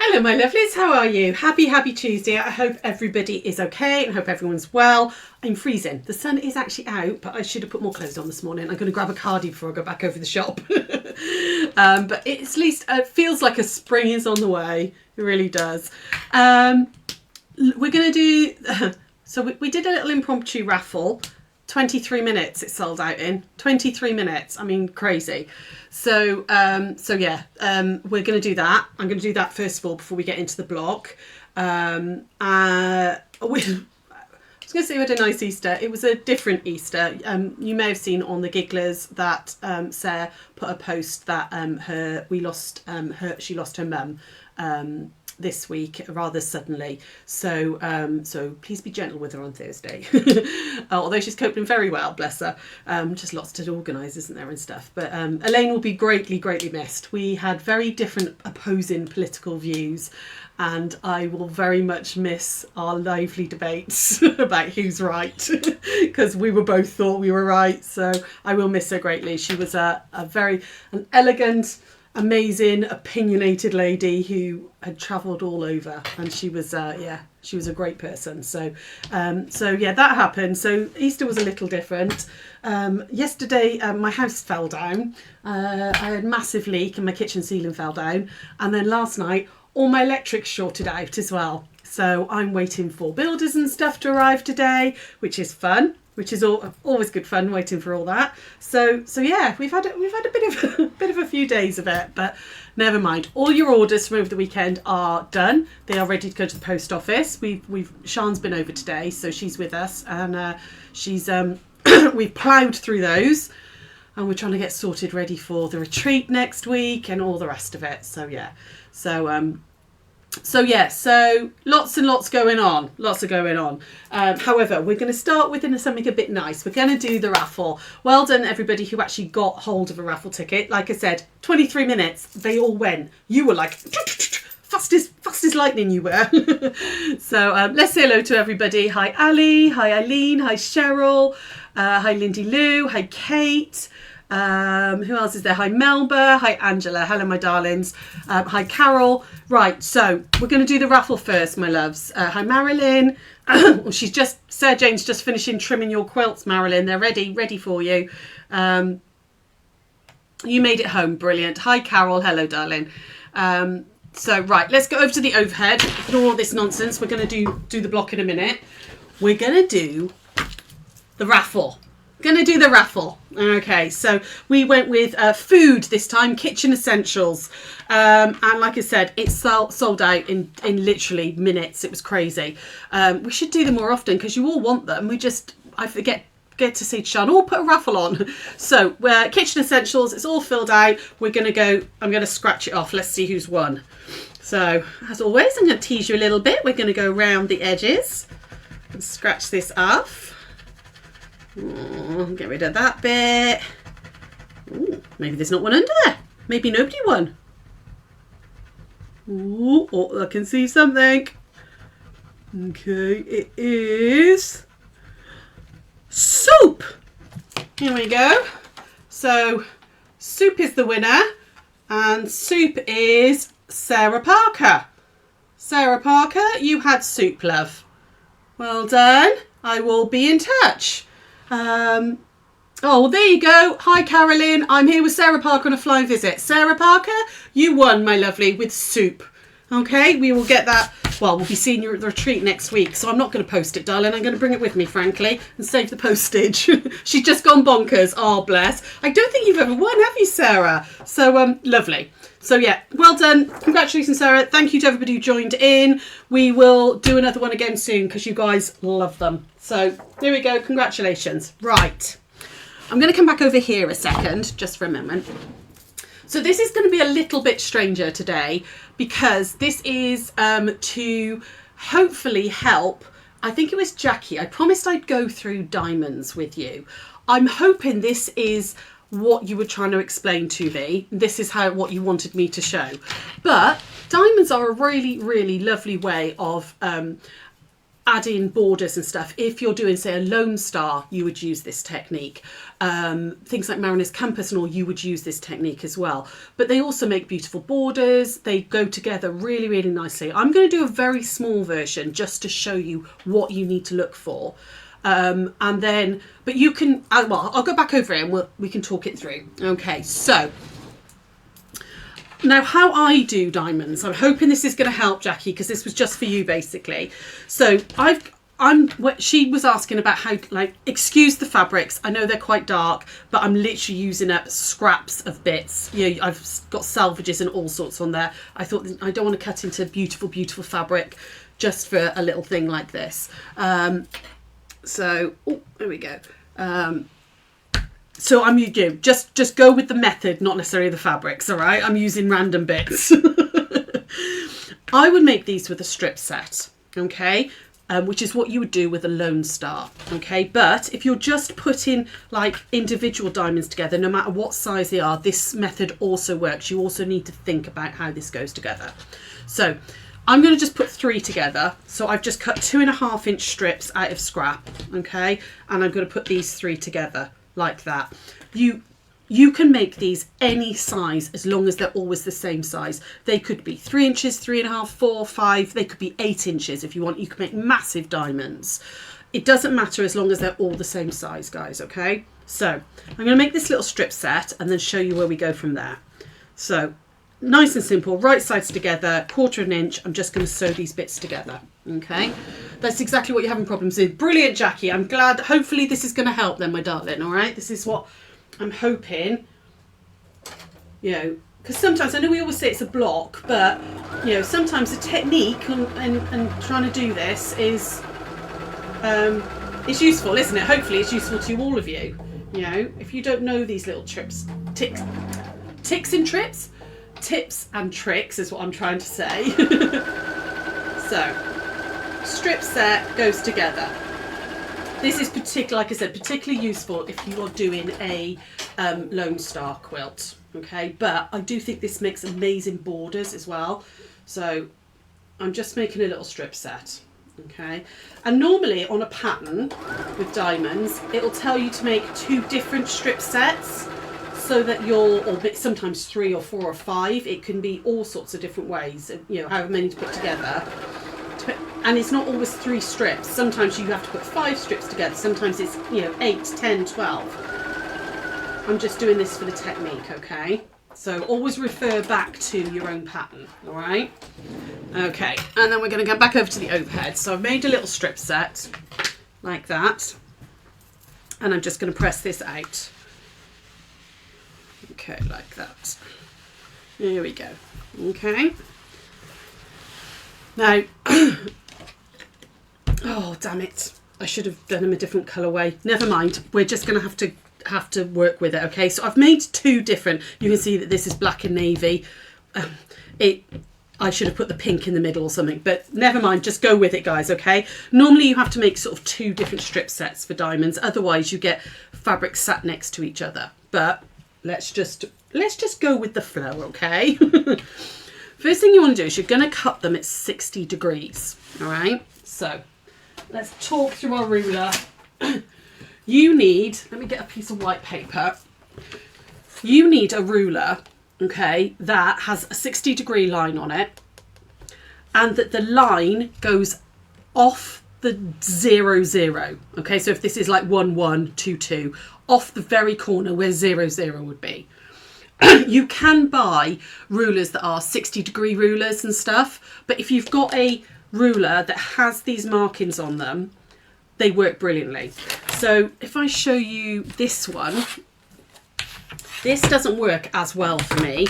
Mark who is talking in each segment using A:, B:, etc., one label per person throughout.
A: Hello, my lovelies. How are you? Happy Tuesday. I hope everybody is okay. I hope everyone's well. I'm freezing. The sun is actually out, but I should have put more clothes on this morning. I'm going to grab a cardi before I go back over the shop. But it's at least it feels like a spring is on the way. It really does. We're going to do... So we did a little impromptu raffle. 23 minutes it sold out in. 23 minutes. I mean, crazy. So yeah, we're going to do that. I'm going to do that first of all before we get into the blog. I was going to say we had a nice Easter. It was a different Easter. You may have seen on the Gigglers that Sarah put a post that she lost her mum this week rather suddenly. So please be gentle with her on Thursday. Although she's coping very well, bless her. Just lots to organise, isn't there, and stuff. But Elaine will be greatly missed. We had very different opposing political views, and I will very much miss our lively debates about who's right, because we were both thought we were right. So I will miss her greatly. She was an elegant, amazing, opinionated lady who had travelled all over, and she was she was a great person. So yeah, that happened. So Easter was a little different. Yesterday my house fell down. I had a massive leak and my kitchen ceiling fell down, and then last night all my electrics shorted out as well. So I'm waiting for builders and stuff to arrive today, which is fun. Which is always good fun, waiting for all that. So yeah, we've had a bit of a few days of it, but never mind. All your orders from over the weekend are done. They are ready to go to the post office. Sian's been over today, so she's with us, and she's we've ploughed through those, and we're trying to get sorted ready for the retreat next week and all the rest of it. So yeah, so lots and lots going on. However, we're going to start with something a bit nice. We're going to do the raffle. Well done, everybody who actually got hold of a raffle ticket. Like I said, 23 minutes. They all went. You were like fast as lightning. You were. So let's say hello to everybody. Hi, Ali. Hi, Eileen. Hi, Cheryl. Hi, Lindy Lou. Hi, Kate. Who else is there? Hi, Melba. Hi, Angela. Hello, my darlings. Hi, Carol. Right, so we're going to do the raffle first, my loves. Hi, Marilyn. Sarah Jane's just finishing trimming your quilts, Marilyn. They're ready for you. You made it home. Brilliant. Hi, Carol. Hello, darling. So, right, let's go over to the overhead. Ignore all this nonsense. We're going to do the block in a minute. We're going to do the raffle. Okay, so we went with food this time, kitchen essentials, and like I said, it's sold out in literally minutes. It was crazy. We should do them more often because you all want them. I forget to say to Sean, put a raffle on. So kitchen essentials, it's all filled out. I'm going to scratch it off. Let's see who's won. So as always, I'm going to tease you a little bit. We're going to go around the edges and scratch this off. Get rid of that bit. Ooh, maybe there's not one under there. Maybe nobody won. Ooh, I can see something. Okay, it is soup. Here we go. So soup is the winner, and soup is Sarah Parker. Sarah Parker, you had soup, love. Well done. I will be in touch. There you go. Hi, Carolyn. I'm here with Sarah Parker on a flying visit. Sarah Parker, you won, my lovely, with soup. Okay, we will get that. Well, we'll be seeing you at the retreat next week, so I'm not going to post it, darling. I'm going to bring it with me, frankly, and save the postage. She's just gone bonkers. Oh, bless. I don't think you've ever won, have you, Sarah? So, lovely. So, yeah, well done. Congratulations, Sarah. Thank you to everybody who joined in. We will do another one again soon because you guys love them. So, there we go. Congratulations. Right. I'm going to come back over here a second, just for a moment. So this is going to be a little bit stranger today because this is to hopefully help. I think it was Jackie. I promised I'd go through diamonds with you. I'm hoping this is what you were trying to explain to me. This is what you wanted me to show. But diamonds are a really, really lovely way of add in borders and stuff. If you're doing, say, a Lone Star, you would use this technique. Things like Mariner's Compass and all, you would use this technique as well. But they also make beautiful borders. They go together really, really nicely. I'm going to do a very small version just to show you what you need to look for. And then, but you can, well, I'll go back over it and we can talk it through. Okay, so now how I do diamonds, I'm hoping this is going to help, Jackie, because this was just for you basically. So she was asking about how, like, excuse the fabrics. I know they're quite dark, but I'm literally using up scraps of bits. You know, I've got salvages and all sorts on there. I thought I don't want to cut into beautiful, beautiful fabric just for a little thing like this. So, oh, there we go. So I'm just go with the method, not necessarily the fabrics. All right, I'm using random bits. I would make these with a strip set, okay, which is what you would do with a Lone Star, okay. But if you're just putting like individual diamonds together, no matter what size they are, this method also works. You also need to think about how this goes together. So I'm going to just put 3 together. So I've just cut 2.5 inch strips out of scrap, okay, and I'm going to put these 3 together like that. You can make these any size as long as they're always the same size. They could be 3 inches, 3.5, 4, 5. They could be 8 inches if you want. You can make massive diamonds. It doesn't matter as long as they're all the same size, guys, okay? So I'm going to make this little strip set and then show you where we go from there. So nice and simple, right sides together, 1/4 inch. I'm just going to sew these bits together, okay? That's exactly what you're having problems with. Brilliant, Jackie. I'm glad. Hopefully this is going to help then, my darling, all right? This is what I'm hoping, you know, because sometimes, I know we always say it's a block, but, you know, sometimes the technique and trying to do this is, it's useful, isn't it? Hopefully it's useful to all of you. You know, if you don't know these little tips and tricks is what I'm trying to say. So, strip set goes together. This is like I said, particularly useful if you are doing a Lone Star quilt, okay? But I do think this makes amazing borders as well. So I'm just making a little strip set, okay? And normally on a pattern with diamonds, it'll tell you to make 2 different strip sets so that or sometimes 3 or 4 or 5. It can be all sorts of different ways, you know, however many to put together. And it's not always 3 strips. Sometimes you have to put 5 strips together. Sometimes it's, you know, 8, 10, 12. I'm just doing this for the technique, okay? So always refer back to your own pattern, all right? Okay, and then we're going to go back over to the overhead. So I've made a little strip set like that. And I'm just going to press this out. Okay, like that. There we go. Okay. Now, oh damn it! I should have done them a different colourway. Never mind. We're just going to have to work with it. Okay. So I've made 2 different. You can see that this is black and navy. I should have put the pink in the middle or something, but never mind. Just go with it, guys. Okay. Normally you have to make sort of 2 different strip sets for diamonds. Otherwise, you get fabric sat next to each other. But let's just go with the flow. Okay. First thing you want to do is you're going to cut them at 60 degrees, all right? So let's talk through our ruler. You need, let me get a piece of white paper. You need a ruler, okay, that has a 60-degree line on it and that the line goes off the 0, 0, okay? So if this is like 1, 1, 2, 2, off the very corner where 0, 0 would be. You can buy rulers that are 60-degree rulers and stuff, but if you've got a ruler that has these markings on them, they work brilliantly. So if I show you this one, this doesn't work as well for me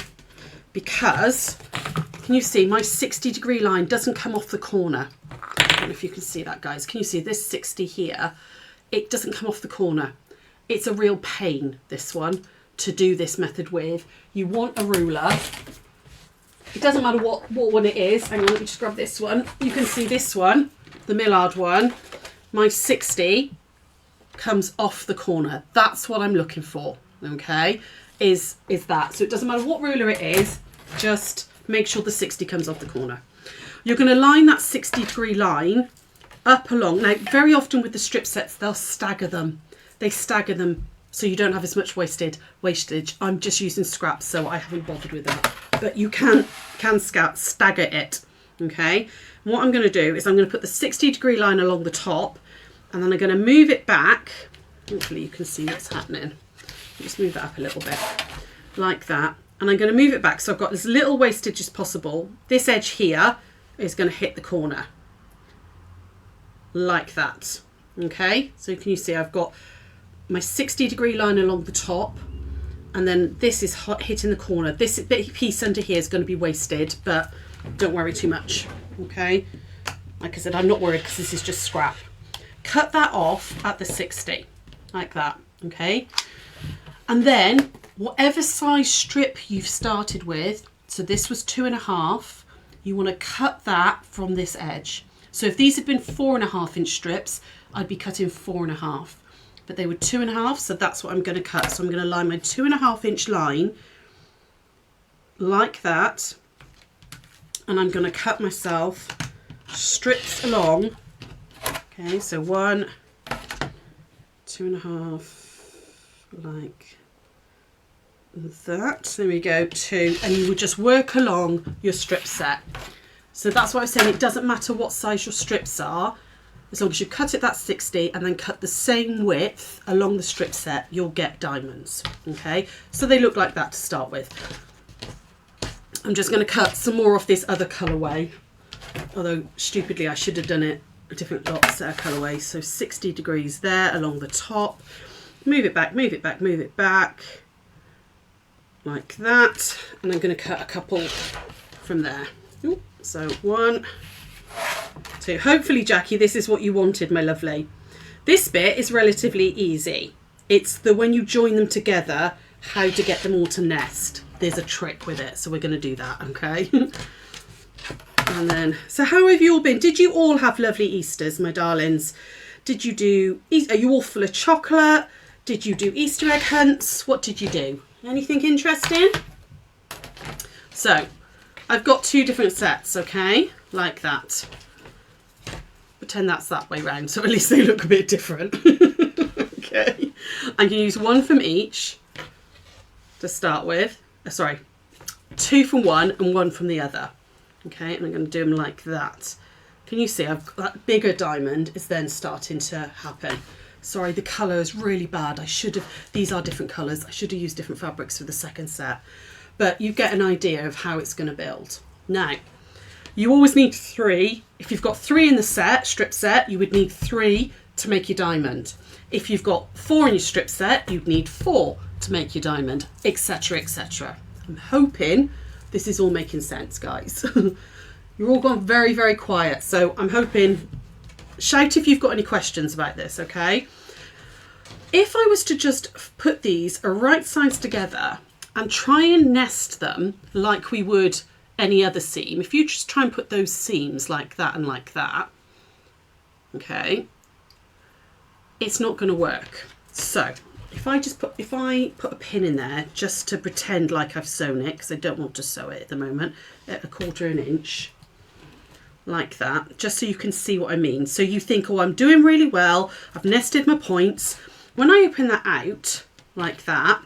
A: because, can you see my 60-degree line doesn't come off the corner? I don't know if you can see that, guys. Can you see this 60 here? It doesn't come off the corner. It's a real pain, this one, to do this method with. You want a ruler. It doesn't matter what one it is. Hang on, let me just grab this one. You can see this one, the Millard one. My 60 comes off the corner. That's what I'm looking for, okay, is that. So it doesn't matter what ruler it is, just make sure the 60 comes off the corner. You're going to line that 60-degree line up along. Now, very often with the strip sets, they'll stagger them. They stagger them so you don't have as much wastage. I'm just using scraps, so I haven't bothered with that. But you can stagger it, okay? And what I'm going to do is I'm going to put the 60-degree line along the top, and then I'm going to move it back. Hopefully you can see what's happening. Just move that up a little bit, like that. And I'm going to move it back so I've got as little wastage as possible. This edge here is going to hit the corner, like that, okay? So can you see I've got my 60-degree line along the top, and then this is hitting the corner. This piece under here is going to be wasted, but don't worry too much, okay? Like I said, I'm not worried because this is just scrap. Cut that off at the 60, like that, okay? And then whatever size strip you've started with, so this was 2.5, you want to cut that from this edge. So if these had been 4.5-inch strips, I'd be cutting 4.5. But they were 2.5, so that's what I'm going to cut. So I'm going to line my 2.5-inch line like that, and I'm going to cut myself strips along. Okay, so 1, 2.5, like that. There we go, 2, and you would just work along your strip set. So that's what I was saying, it doesn't matter what size your strips are, as long as you cut it that 60 and then cut the same width along the strip set, you'll get diamonds, okay? So they look like that to start with. I'm just going to cut some more off this other colourway, although stupidly I should have done it a different set of colourways. So 60 degrees there along the top, move it back, move it back, move it back, like that, and I'm going to cut a couple from there. Ooh, so 1, 2. Hopefully, Jackie, this is what you wanted, my lovely. This bit is relatively easy. It's the when you join them together, how to get them all to nest. There's a trick with it, so we're going to do that, okay? And then, so how have you all been? Did you all have lovely Easters, my darlings? Did you do, are you all full of chocolate? Did you do Easter egg hunts? What did you do? Anything interesting? So, I've got 2 different sets, okay? Like that. Pretend that's that way round, so at least they look a bit different. Okay. I'm going to use 1 from each to start with. Sorry, 2 from one and 1 from the other. Okay, and I'm going to do them like that. Can you see I've got that bigger diamond is then starting to happen. Sorry, the colour is really bad. I should have, these are different colours. I should have used different fabrics for the second set. But you get an idea of how it's going to build. Now, you always need 3. If you've got 3 in the set, strip set, you would need 3 to make your diamond. If you've got 4 in your strip set, you'd need 4 to make your diamond, etc, etc. I'm hoping this is all making sense, guys. You're all gone very, very quiet, so I'm hoping, shout if you've got any questions about this, okay? If I was to just put these right sides together and try and nest them like we would any other seam, if you just try and put those seams like that and like that, okay, it's not going to work. So if I put a pin in there just to pretend like I've sewn it, because I don't want to sew it at the moment, at 1/4 inch, like that, just so you can see what I mean. So you think, oh, I'm doing really well, I've nested my points. When I open that out like that,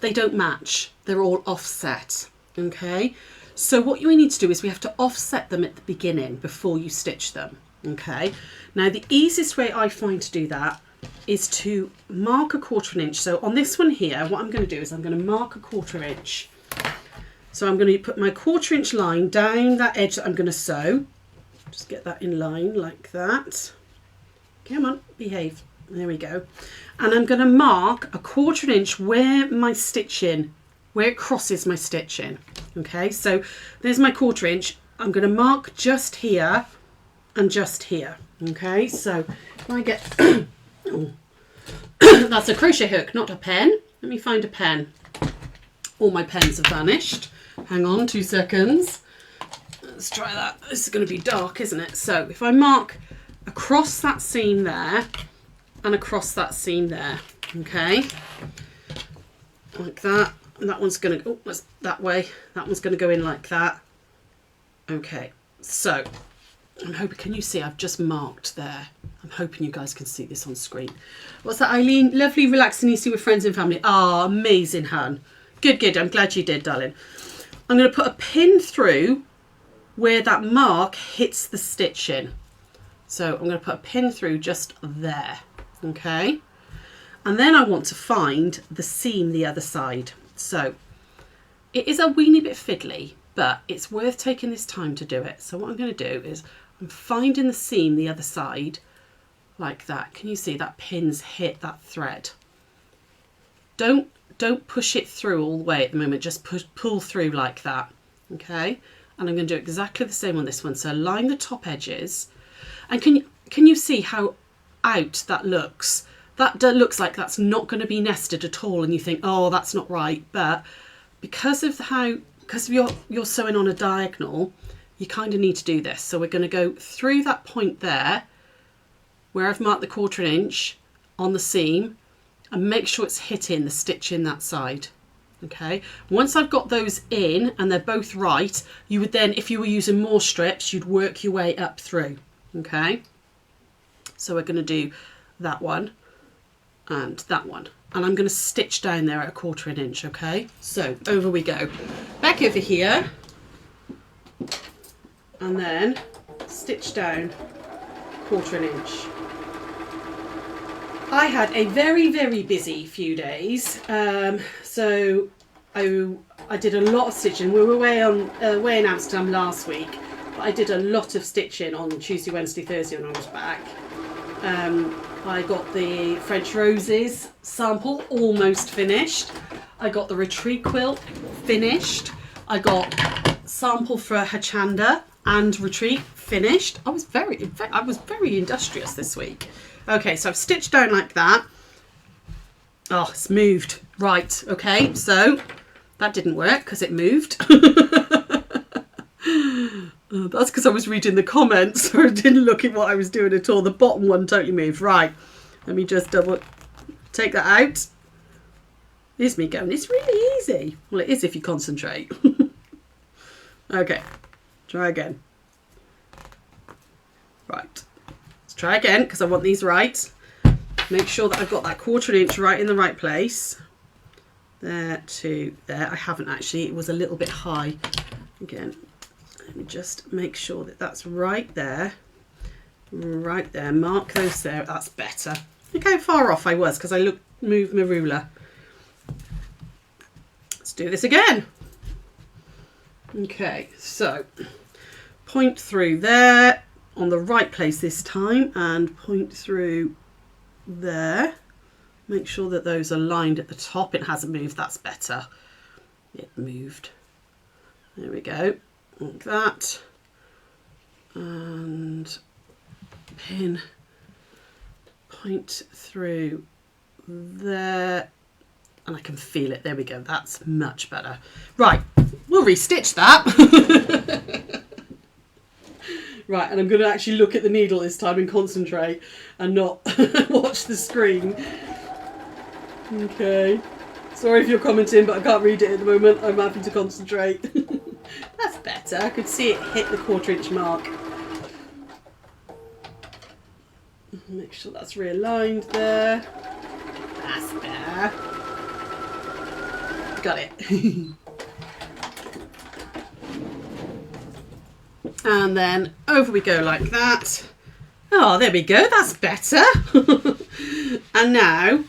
A: they don't match, they're all offset, okay? So what we need to do is we have to offset them at the beginning before you stitch them, okay? Now the easiest way I find to do that is to mark 1/4 inch. So on this one here, what I'm going to do is I'm going to mark 1/4 inch. So I'm going to put my 1/4 inch line down that edge that I'm going to sew. Just get that in line like that. Come on, behave. There we go. And I'm going to mark 1/4 inch where my stitching, where it crosses my stitching. Okay, so there's my 1/4 inch. I'm going to mark just here and just here. Okay, so if I get, oh, that's a crochet hook, not a pen. Let me find a pen. All my pens have vanished. Hang on 2 seconds. Let's try that. This is going to be dark, isn't it? So if I mark across that seam there and across that seam there, okay, like that, and that one's going to go, oh, that way, that one's going to go in like that. Okay, so I'm hoping, can you see, I've just marked there. I'm hoping you guys can see this on screen. What's that, Eileen? Lovely, relaxing, easy with friends and family. Ah, amazing, hun. Good, good. I'm glad you did, darling. I'm going to put a pin through where that mark hits the stitch in. So I'm going to put a pin through just there. Okay. And then I want to find the seam the other side. So it is a weeny bit fiddly, but it's worth taking this time to do it. So what I'm going to do is I'm finding the seam the other side like that. Can you see that pin's hit that thread? Don't push it through all the way at the moment. Just pull through like that. Okay. And I'm going to do exactly the same on this one. So line the top edges. And can you see how out that looks? That looks like that's not going to be nested at all. And you think, oh, that's not right. But because of you're sewing on a diagonal, you kind of need to do this. So we're going to go through that point there where I've marked the 1/4 inch on the seam and make sure it's hitting the stitch in that side. Okay, once I've got those in and they're both right, you would then, if you were using more strips, you'd work your way up through. Okay, so we're going to do that one and that one, and I'm going to stitch down there at 1/4 inch. Okay, so over we go, back over here, and then stitch down 1/4 inch. I had a very, very busy few days, so I did a lot of stitching. We were away in Amsterdam last week, but I did a lot of stitching on Tuesday, Wednesday, Thursday when I was back. I got the French Roses sample almost finished. I got the retreat quilt finished. I got sample for Hachanda and retreat finished. I was very industrious this week. Okay, so I've stitched down like that. Oh, it's moved. Right, okay, so that didn't work because it moved. That's because I was reading the comments, so I didn't look at what I was doing at all. The bottom one totally moved. Right, let me just take that out. Here's me going, it's really easy. Well, it is if you concentrate. Okay, try again. Right. Try again because I want these right. Make sure that I've got that 1/4 inch right in the right place. There to there. I haven't actually, it was a little bit high. Again, let me just make sure that that's right there. Right there. Mark those there. That's better. Look how far off I was because I moved my ruler. Let's do this again. Okay, so point through there. On the right place this time and point through there. Make sure that those are lined at the top. It hasn't moved, that's better. It moved. There we go, like that. And pin, point through there. And I can feel it, there we go, that's much better. Right, we'll restitch that. Right, and I'm going to actually look at the needle this time and concentrate and not watch the screen. Okay. Sorry if you're commenting, but I can't read it at the moment. I'm having to concentrate. That's better. I could see it hit the 1/4 inch mark. Make sure that's realigned there. That's better. Got it. And then over we go like that. Oh, there we go, that's better. And now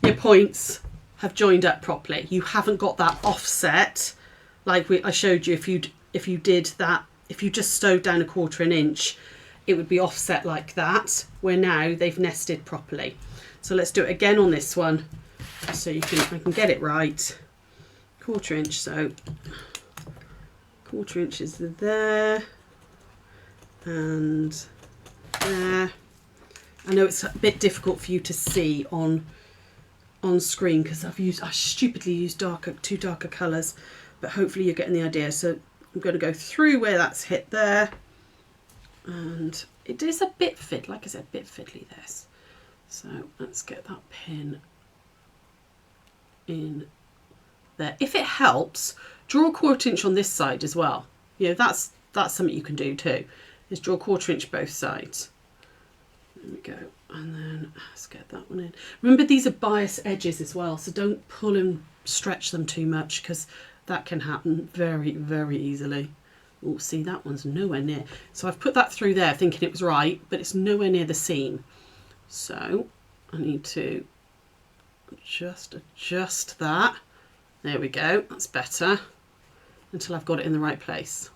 A: your points have joined up properly. You haven't got that offset like I showed you. If you did that, if you just sewed down 1/4 inch, it would be offset like that, where now they've nested properly. So let's do it again on this one so I can get it right. 1/4 inch, so 1/4 inches there and there. I know it's a bit difficult for you to see on screen because I stupidly used two darker colours, but hopefully you're getting the idea. So I'm going to go through where that's hit there, and it is a bit like I said, a bit fiddly this. So let's get that pin in there. If it helps, draw 1/4 inch on this side as well. You know, that's something you can do too. is draw 1/4 inch both sides. There we go. And then let's get that one in. Remember, these are bias edges as well, so don't pull and stretch them too much because that can happen very, very easily. Oh, see, that one's nowhere near. So I've put that through there thinking it was right, but it's nowhere near the seam. So I need to just adjust that. There we go, that's better, until I've got it in the right place.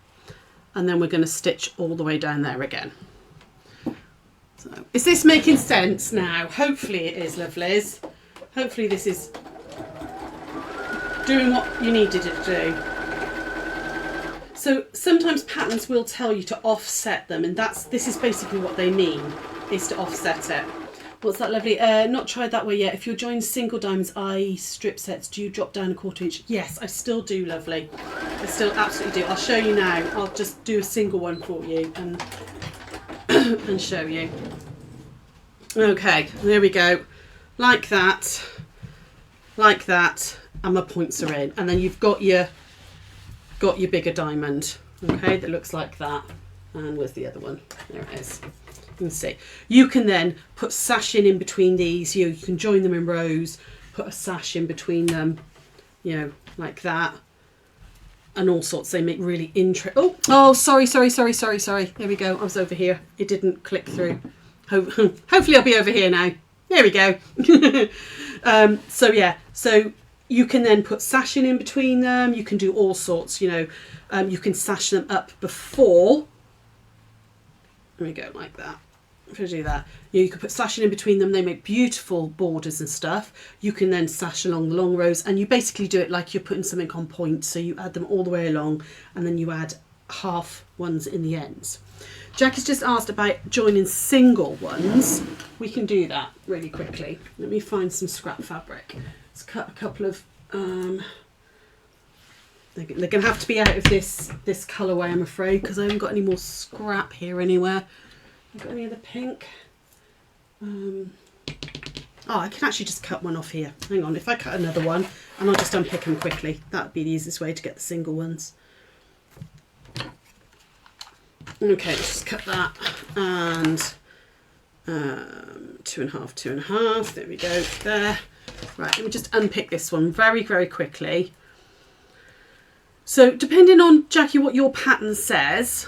A: And then we're going to stitch all the way down there again. So, is this making sense now? Hopefully it is, lovelies. Hopefully this is doing what you needed it to do. So sometimes patterns will tell you to offset them, and this is basically what they mean, is to offset it. What's that, lovely? Not tried that way yet. If you're joining single diamonds, i.e. strip sets, do you drop down 1/4 inch? Yes, I still do, lovely. I still absolutely do. I'll show you now. I'll just do a single one for you and and show you. Okay, there we go. Like that, and my points are in. And then you've got your bigger diamond, okay, that looks like that. And where's the other one? There it is. You can see. You can then put sashing in between these. You can join them in rows, put a sash in between them, you know, like that. And all sorts. They make really interesting. Oh, sorry. There we go. I was over here. It didn't click through. Hopefully I'll be over here now. There we go. So yeah, so you can then put sashing in between them. You can do all sorts, you know. You can sash them up before. There we go, like that. If I do that, you can put sashing in between them. They make beautiful borders and stuff. You can then sash along the long rows, and you basically do it like you're putting something on point. So you add them all the way along, and then you add half ones in the ends. Jack has just asked about joining single ones. We can do that really quickly. Let me find some scrap fabric. Let's cut a couple of. They're going to have to be out of this colourway, I'm afraid, because I haven't got any more scrap here anywhere. Got any of the pink? Oh, I can actually just cut one off here. Hang on, if I cut another one, and I'll just unpick them quickly. That would be the easiest way to get the single ones. Okay, let's just cut that, and 2.5, 2.5. There we go, there. Right, let me just unpick this one very, very quickly. So depending on, Jackie, what your pattern says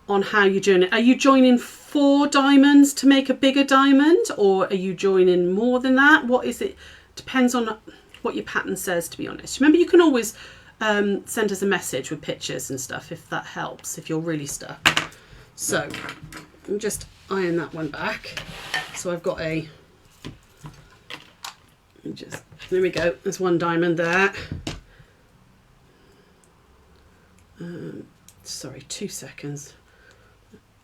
A: on how you're doing it, are you joining 4 diamonds to make a bigger diamond, or are you joining more than that? What is it? Depends on what your pattern says, to be honest. Remember, you can always send us a message with pictures and stuff if that helps, if you're really stuck. So I'll just iron that one back. So I've got there we go, there's 1 diamond there. Sorry, 2 seconds.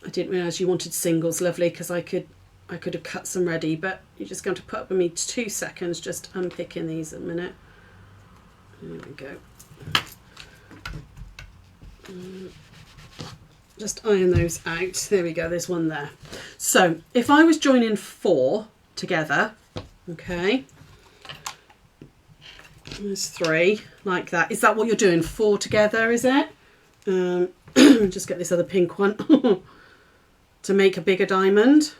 A: I didn't realise you wanted singles, lovely, because I could have cut some ready, but you're just going to put up with me 2 seconds just unpicking these a minute. There we go. Just iron those out. There we go, there's 1 there. So if I was joining 4 together, okay, there's 3 like that. Is that what you're doing? 4 together, is it? Just get this other pink one to make a bigger diamond.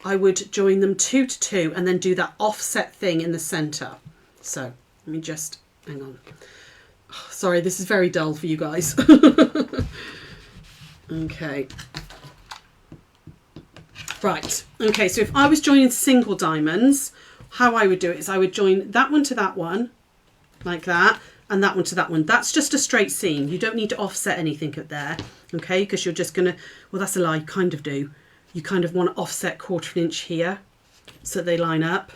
A: I would join them 2 to 2 and then do that offset thing in the centre. So let me just hang on. Oh, sorry, this is very dull for you guys. Okay. Right. Okay, so if I was joining single diamonds, how I would do it is I would join that one to that one, like that, and that one to that one. That's just a straight seam. You don't need to offset anything up there, okay? Because you're just gonna, well, that's a lie, you kind of do. You kind of want to offset 1/4 inch here so they line up.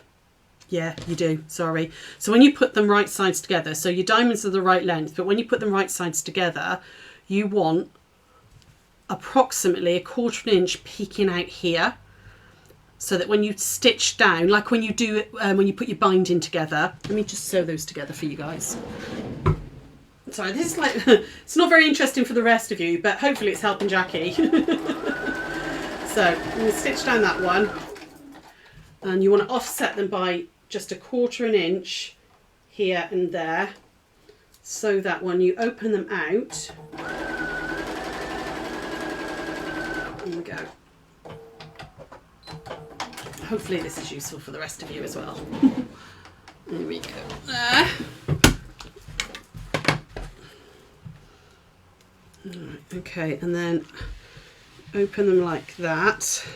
A: Yeah, you do, sorry. So when you put them right sides together, so your diamonds are the right length, but when you put them right sides together, you want approximately 1/4 inch peeking out here, so that when you stitch down, like when you do it, when you put your binding together, let me just sew those together for you guys. Sorry, this is like, it's not very interesting for the rest of you, but hopefully it's helping Jackie. So I'm going to stitch down that one, and you want to offset them by just 1/4 inch here and there. so that when you open them out, there we go. Hopefully this is useful for the rest of you as well. There we go. There. Right, okay, and then open them like that.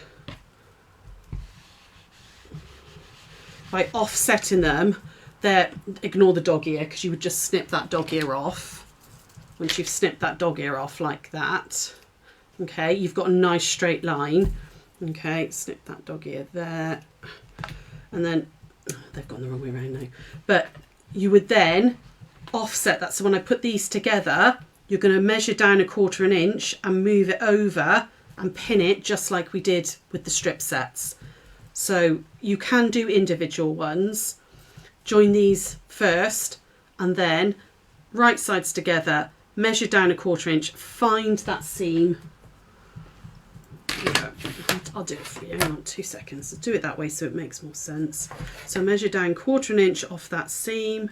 A: By offsetting them, ignore the dog ear, because you would just snip that dog ear off. Once you've snipped that dog ear off like that, okay, you've got a nice straight line. Okay, snip that dog ear there. And then, they've gone the wrong way around now. But you would then offset that. So when I put these together, you're going to measure down 1/4 inch and move it over and pin it just like we did with the strip sets. So you can do individual ones. Join these first and then right sides together, measure down 1/4 inch, find that seam. I'll do it for you. Hang on 2 seconds. I'll do it that way so it makes more sense. So measure down 1/4 inch off that seam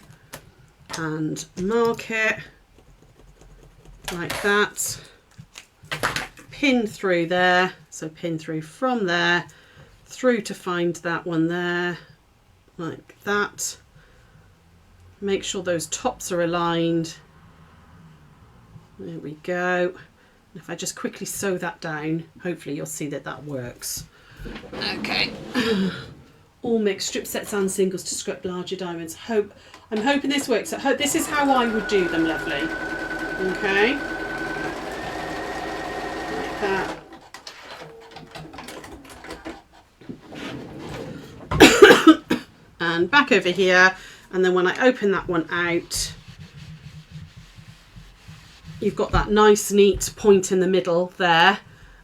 A: and mark it like that. Pin through there. So pin through from there through to find that one there, like that. Make sure those tops are aligned. There we go. If I just quickly sew that down, hopefully you'll see that that works. Okay. All mixed strip sets and singles to script larger diamonds. I'm hoping this works. I hope this is how I would do them, lovely. Okay. Like that. And back over here, and then when I open that one out, you've got that nice neat point in the middle there,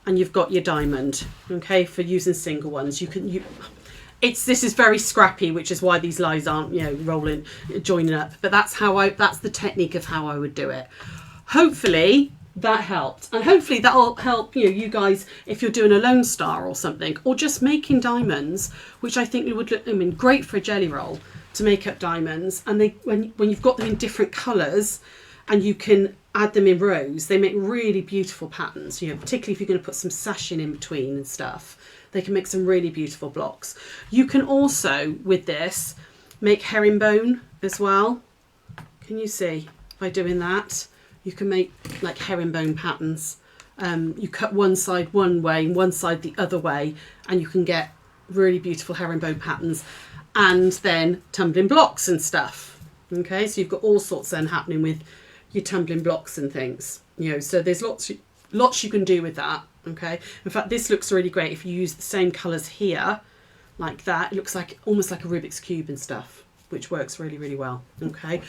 A: and you've got your diamond. Okay, for using single ones, this is very scrappy, which is why these lines aren't, joining up, but that's the technique of how I would do it. Hopefully that helped, and hopefully that'll help you guys if you're doing a Lone Star or something, or just making diamonds, which I think would look great for a jelly roll, to make up diamonds. And when you've got them in different colours and you can add them in rows, they make really beautiful patterns, particularly if you're going to put some sashing in between and stuff. They can make some really beautiful blocks. You can also, with this, make herringbone as well. Can you see by doing that? You can make like herringbone patterns. You cut one side one way and one side the other way, and you can get really beautiful herringbone patterns, and then tumbling blocks and stuff. Okay, so you've got all sorts then happening with your tumbling blocks and things. So there's lots you can do with that. Okay, in fact, this looks really great if you use the same colours here, like that. It looks like almost like a Rubik's Cube and stuff, which works really, really well. Okay,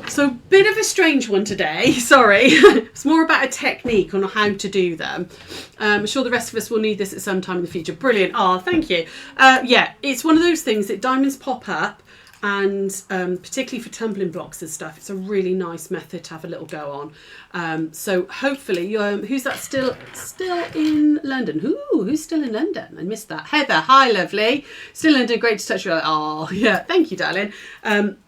A: so bit of a strange one today, sorry. It's more about a technique on how to do them. I'm sure the rest of us will need this at some time in the future. Brilliant. Oh, thank you. Yeah, it's one of those things that diamonds pop up, and particularly for tumbling blocks and stuff, it's a really nice method to have a little go on. So hopefully, who's that still in London? Who's still in London? I missed that. Heather, hi, lovely. Still in London, great to touch you. Oh, yeah, thank you, darling.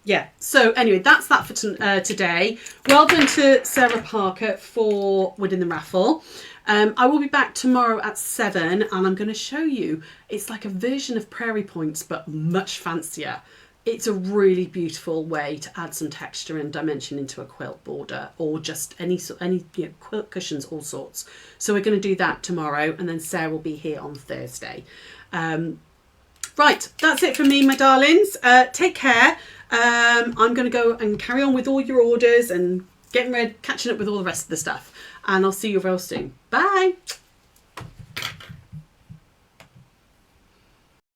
A: Yeah, so anyway, that's that for today. Well done to Sarah Parker for winning the raffle. I will be back tomorrow at 7, and I'm going to show you, it's like a version of Prairie Points, but much fancier. It's a really beautiful way to add some texture and dimension into a quilt border, or just any quilt cushions, all sorts. So we're going to do that tomorrow, and then Sarah will be here on Thursday. Right, that's it from me, my darlings. Take care. I'm going to go and carry on with all your orders and getting ready, catching up with all the rest of the stuff. And I'll see you real soon. Bye.